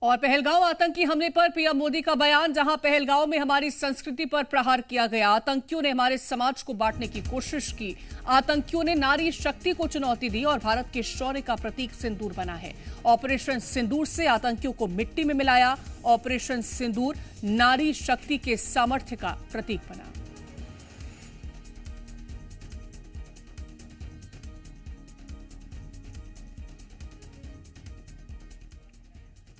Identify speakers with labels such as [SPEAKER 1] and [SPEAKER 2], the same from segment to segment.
[SPEAKER 1] और पहलगांव आतंकी हमले पर पीएम मोदी का बयान, जहां पहलगांव में हमारी संस्कृति पर प्रहार किया गया। आतंकियों ने हमारे समाज को बांटने की कोशिश की। आतंकियों ने नारी शक्ति को चुनौती दी और भारत के शौर्य का प्रतीक सिंदूर बना है। ऑपरेशन सिंदूर से आतंकियों को मिट्टी में मिलाया। ऑपरेशन सिंदूर नारी शक्ति के सामर्थ्य का प्रतीक बना।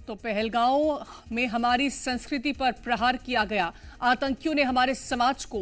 [SPEAKER 1] तो पहलगांव में हमारी संस्कृति पर प्रहार किया गया। आतंकियों ने हमारे समाज को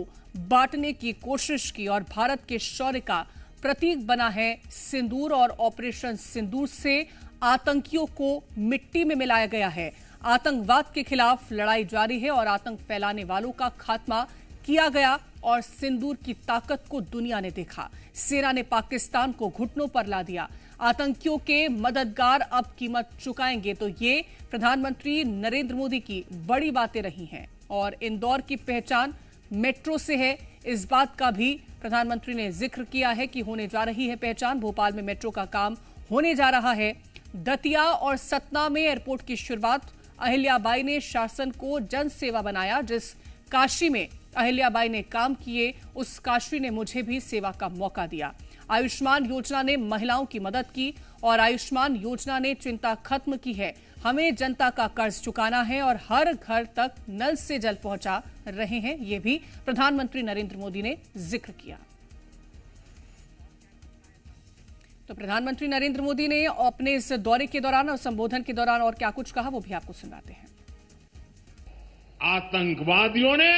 [SPEAKER 1] बांटने की कोशिश की और भारत के शौर्य का प्रतीक बना है सिंदूर। और ऑपरेशन सिंदूर से आतंकियों को मिट्टी में मिलाया गया है। आतंकवाद के खिलाफ लड़ाई जारी है और आतंक फैलाने वालों का खात्मा किया गया और सिंदूर की ताकत को दुनिया ने देखा। सेना ने पाकिस्तान को घुटनों पर ला दिया। आतंकियों के मददगार अब कीमत चुकाएंगे। तो ये प्रधानमंत्री नरेंद्र मोदी की बड़ी बातें रही हैं। और इंदौर की पहचान मेट्रो से है, इस बात का भी प्रधानमंत्री ने जिक्र किया है कि होने जा रही है पहचान। भोपाल में मेट्रो का काम होने जा रहा है। दतिया और सतना में एयरपोर्ट की शुरुआत। अहिल्याबाई ने शासन को जन सेवा बनाया। जिस काशी में अहिल्याबाई ने काम किए, उस काशी ने मुझे भी सेवा का मौका दिया। आयुष्मान योजना ने महिलाओं की मदद की और आयुष्मान योजना ने चिंता खत्म की है। हमें जनता का कर्ज चुकाना है और हर घर तक नल से जल पहुंचा रहे हैं। यह भी प्रधानमंत्री नरेंद्र मोदी ने जिक्र किया। तो प्रधानमंत्री नरेंद्र मोदी ने अपने इस दौरे के दौरान और संबोधन के दौरान और क्या कुछ कहा, वो भी आपको सुनाते हैं।
[SPEAKER 2] आतंकवादियों ने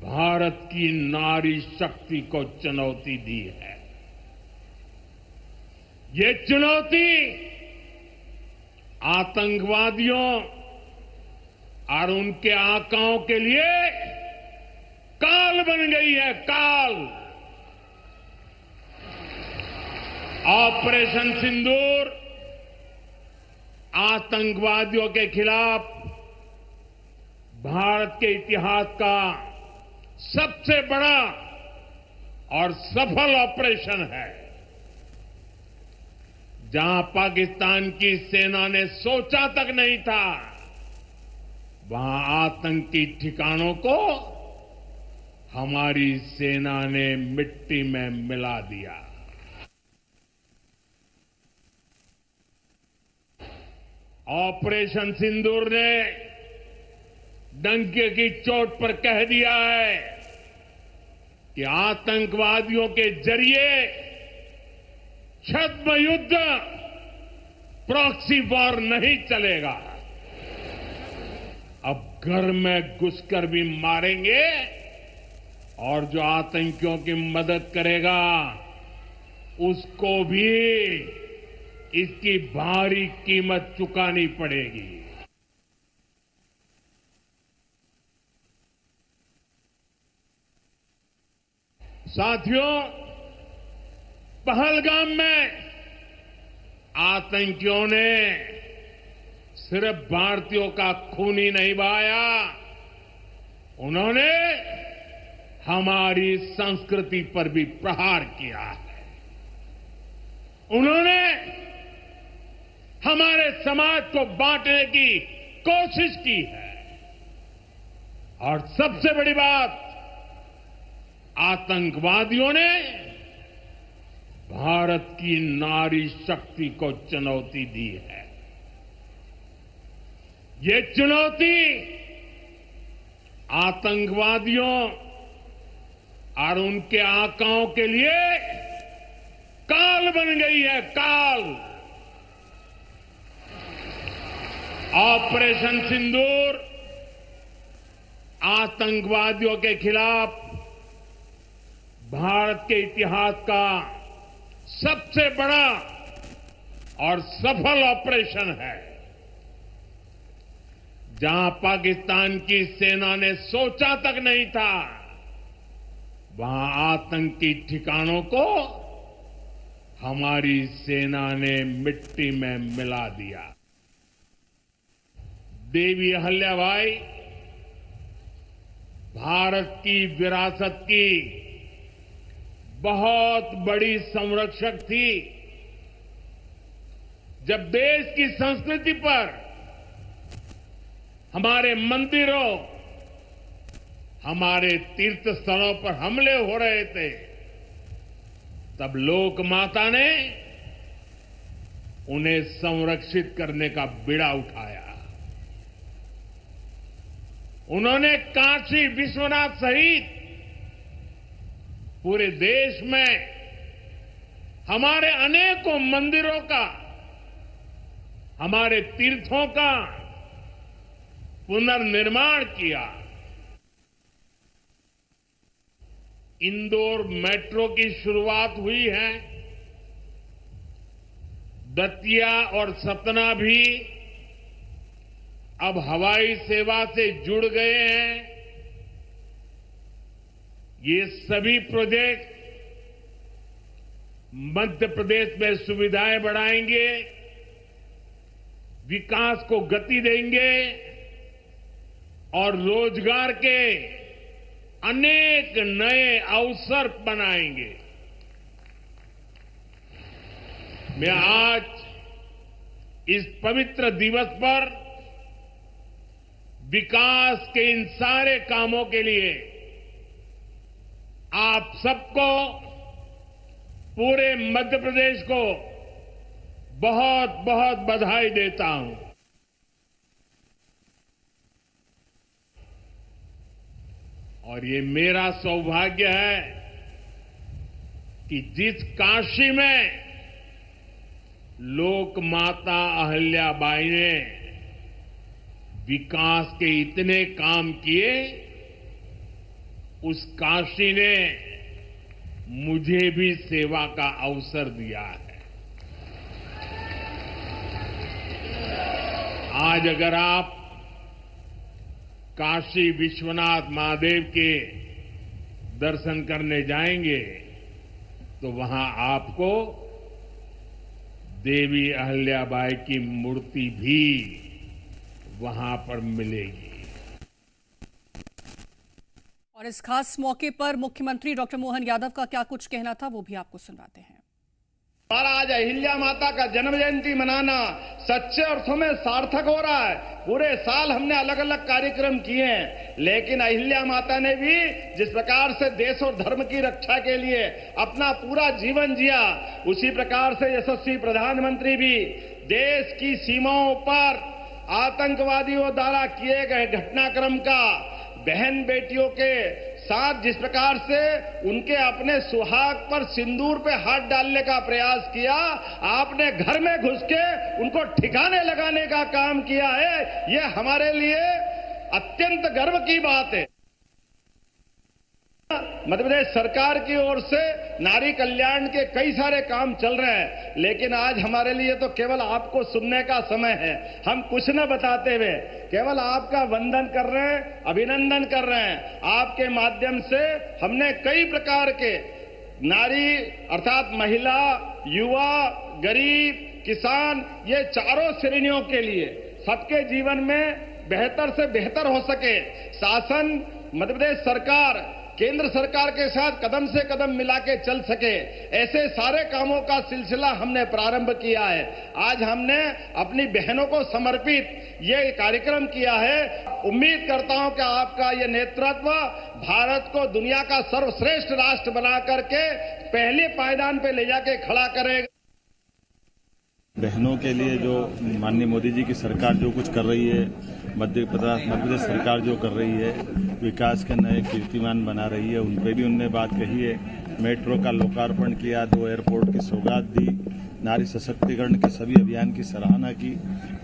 [SPEAKER 2] भारत की नारी शक्ति को चुनौती दी है। ये चुनौती आतंकवादियों और उनके आकाओं के लिए काल बन गई है। काल। ऑपरेशन सिंदूर आतंकवादियों के खिलाफ भारत के इतिहास का सबसे बड़ा और सफल ऑपरेशन है। जहां पाकिस्तान की सेना ने सोचा तक नहीं था, वहां आतंकी ठिकानों को हमारी सेना ने मिट्टी में मिला दिया। ऑपरेशन सिंदूर ने डंके की चोट पर कह दिया है कि आतंकवादियों के जरिए छद्म युद्ध, प्रॉक्सी वॉर नहीं चलेगा। अब घर में घुसकर भी मारेंगे और जो आतंकियों की मदद करेगा उसको भी इसकी भारी कीमत चुकानी पड़ेगी। साथियों, पहलगाम में आतंकियों ने सिर्फ भारतीयों का खून ही नहीं बहाया, उन्होंने हमारी संस्कृति पर भी प्रहार किया है। उन्होंने हमारे समाज को बांटने की कोशिश की है। और सबसे बड़ी बात, आतंकवादियों ने भारत की नारी शक्ति को चुनौती दी है। ये चुनौती आतंकवादियों और उनके आकाओं के लिए काल बन गई है। काल। ऑपरेशन सिंदूर आतंकवादियों के खिलाफ भारत के इतिहास का सबसे बड़ा और सफल ऑपरेशन है। जहां पाकिस्तान की सेना ने सोचा तक नहीं था, वहां आतंकी ठिकानों को हमारी सेना ने मिट्टी में मिला दिया। देवी अहिल्याबाई भारत की विरासत की बहुत बड़ी संरक्षक थी। जब देश की संस्कृति पर हमारे मंदिरों, हमारे तीर्थ स्थलों पर हमले हो रहे थे, तब लोक माता ने उन्हें संरक्षित करने का बीड़ा उठाया। उन्होंने काशी विश्वनाथ सहित पूरे देश में हमारे अनेकों मंदिरों का, हमारे तीर्थों का पुनर्निर्माण किया। इंदौर मेट्रो की शुरुआत हुई है। दतिया और सतना भी अब हवाई सेवा से जुड़ गए हैं। ये सभी प्रोजेक्ट मध्य प्रदेश में सुविधाएं बढ़ाएंगे, विकास को गति देंगे और रोजगार के अनेक नए अवसर बनाएंगे। मैं आज इस पवित्र दिवस पर विकास के इन सारे कामों के लिए आप सबको, पूरे मध्य प्रदेश को बहुत बहुत बधाई देता हूं। और ये मेरा सौभाग्य है कि जिस काशी में लोक माता अहिल्याबाई ने विकास के इतने काम किए, उस काशी ने मुझे भी सेवा का अवसर दिया है। आज अगर आप काशी विश्वनाथ महादेव के दर्शन करने जाएंगे तो वहां आपको देवी अहिल्याबाई की मूर्ति भी वहां पर मिलेगी।
[SPEAKER 1] और इस खास मौके पर मुख्यमंत्री डॉक्टर मोहन यादव का क्या कुछ कहना था, वो भी आपको सुनाते हैं।
[SPEAKER 3] हमारा आज अहिल्या माता का जन्म जयंती मनाना सच्चे अर्थों में सार्थक हो रहा है। पूरे साल हमने अलग अलग कार्यक्रम किए हैं, लेकिन अहिल्या माता ने भी जिस प्रकार से देश और धर्म की रक्षा के लिए अपना पूरा जीवन जिया, उसी प्रकार से यशस्वी प्रधानमंत्री भी देश की सीमाओं पर आतंकवादियों द्वारा किए गए घटनाक्रम का बहन बेटियों के साथ जिस प्रकार से उनके अपने सुहाग पर सिंदूर पे हाथ डालने का प्रयास किया, आपने घर में घुस के उनको ठिकाने लगाने का काम किया है। ये हमारे लिए अत्यंत गर्व की बात है। मध्य प्रदेश सरकार की ओर से नारी कल्याण के कई सारे काम चल रहे हैं, लेकिन आज हमारे लिए तो केवल आपको सुनने का समय है। हम कुछ न बताते हुए केवल आपका वंदन कर रहे हैं, अभिनंदन कर रहे हैं। आपके माध्यम से हमने कई प्रकार के नारी अर्थात महिला, युवा, गरीब, किसान, ये चारों श्रेणियों के लिए सबके जीवन में बेहतर से बेहतर हो सके, शासन मध्य प्रदेश सरकार केंद्र सरकार के साथ कदम से कदम मिला के चल सके, ऐसे सारे कामों का सिलसिला हमने प्रारंभ किया है। आज हमने अपनी बहनों को समर्पित ये कार्यक्रम किया है। उम्मीद करता हूं कि आपका ये नेतृत्व भारत को दुनिया का सर्वश्रेष्ठ राष्ट्र बना करके पहले पायदान पे ले जाके खड़ा करेगा।
[SPEAKER 4] बहनों के लिए जो माननीय मोदी जी की सरकार जो कुछ कर रही है, मध्य प्रदेश सरकार जो कर रही है, विकास के नए कीर्तिमान बना रही है, उन पर भी उनने बात कही है। मेट्रो का लोकार्पण किया, 2 एयरपोर्ट की सौगात दी, नारी सशक्तिकरण के सभी अभियान की सराहना की।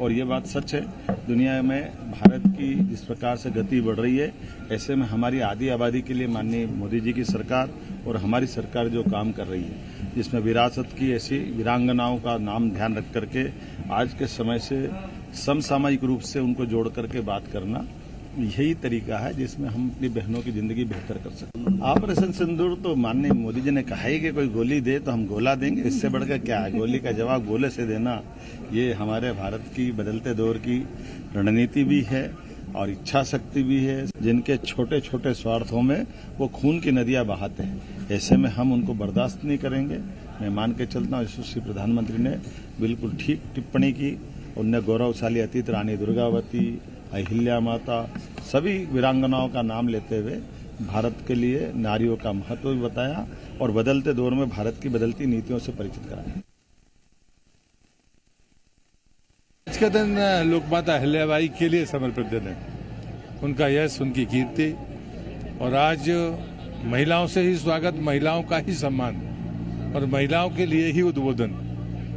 [SPEAKER 4] और ये बात सच है, दुनिया में भारत की जिस प्रकार से गति बढ़ रही है, ऐसे में हमारी आधी आबादी के लिए माननीय मोदी जी की सरकार और हमारी सरकार जो काम कर रही है, जिसमें विरासत की ऐसी वीरांगनाओं का नाम ध्यान रख करके आज के समय से समसामयिक रूप से उनको जोड़ करके बात करना, यही तरीका है जिसमें हम अपनी बहनों की जिंदगी बेहतर कर सकते। ऑपरेशन सिंदूर तो माननीय मोदी जी ने कहा है कि कोई गोली दे तो हम गोला देंगे, इससे बढ़कर क्या है। गोली का जवाब गोले से देना, ये हमारे भारत की बदलते दौर की रणनीति भी है और इच्छा शक्ति भी है। जिनके छोटे छोटे स्वार्थों में वो खून की नदियां बहाते हैं, ऐसे में हम उनको बर्दाश्त नहीं करेंगे। मैं मान के चलता हूँ यशस्वी प्रधानमंत्री ने बिल्कुल ठीक टिप्पणी की। उनने गौरवशाली अतीत रानी दुर्गावती, अहिल्या माता, सभी वीरांगनाओं का नाम लेते हुए भारत के लिए नारियों का महत्व भी बताया और बदलते दौर में भारत की बदलती नीतियों से परिचित कराया।
[SPEAKER 5] आज का दिन लोकमाता अहिल्याबाई के लिए समर्पित दिन है। उनका यश, उनकी कीर्ति और आज महिलाओं से ही स्वागत, महिलाओं का ही सम्मान और महिलाओं के लिए ही उद्बोधन।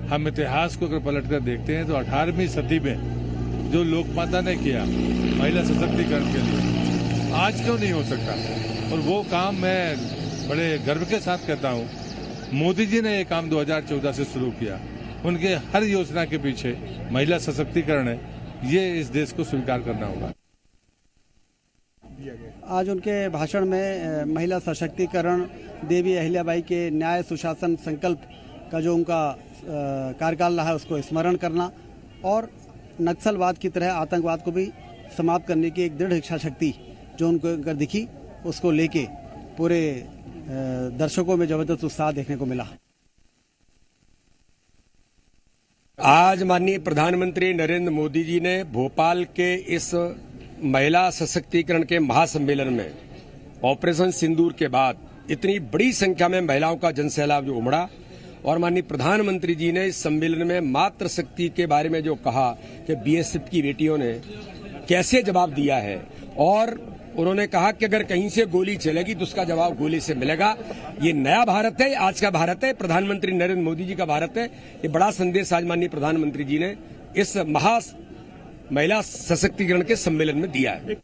[SPEAKER 5] हम इतिहास को अगर पलट कर देखते हैं तो 18वीं सदी में जो लोकमाता ने किया महिला सशक्तिकरण के लिए, आज क्यों नहीं हो सकता। और वो काम मैं बड़े गर्व के साथ कहता हूँ, मोदी जी ने ये काम 2014 से शुरू किया। उनके हर योजना के पीछे महिला सशक्तिकरण है, ये इस देश को स्वीकार करना होगा।
[SPEAKER 6] आज उनके भाषण में महिला सशक्तिकरण, देवी अहिल्याबाई के न्याय सुशासन संकल्प का जो उनका कार्यकाल रहा है उसको स्मरण करना और नक्सलवाद की तरह आतंकवाद को भी समाप्त करने की एक दृढ़ इच्छा शक्ति जो उनको अगर दिखी, उसको लेके पूरे दर्शकों में जबरदस्त उत्साह देखने को मिला।
[SPEAKER 7] आज माननीय प्रधानमंत्री नरेंद्र मोदी जी ने भोपाल के इस महिला सशक्तिकरण के महासम्मेलन में ऑपरेशन सिंदूर के बाद इतनी बड़ी संख्या में महिलाओं का जनसैलाब जो उमड़ा और माननीय प्रधानमंत्री जी ने इस सम्मेलन में मातृ शक्ति के बारे में जो कहा कि बीएसएफ की बेटियों ने कैसे जवाब दिया है और उन्होंने कहा कि अगर कहीं से गोली चलेगी तो उसका जवाब गोली से मिलेगा। ये नया भारत है, आज का भारत है, प्रधानमंत्री नरेंद्र मोदी जी का भारत है। ये बड़ा संदेश आज माननीय प्रधानमंत्री जी ने इस महिला सशक्तिकरण के सम्मेलन में दिया है।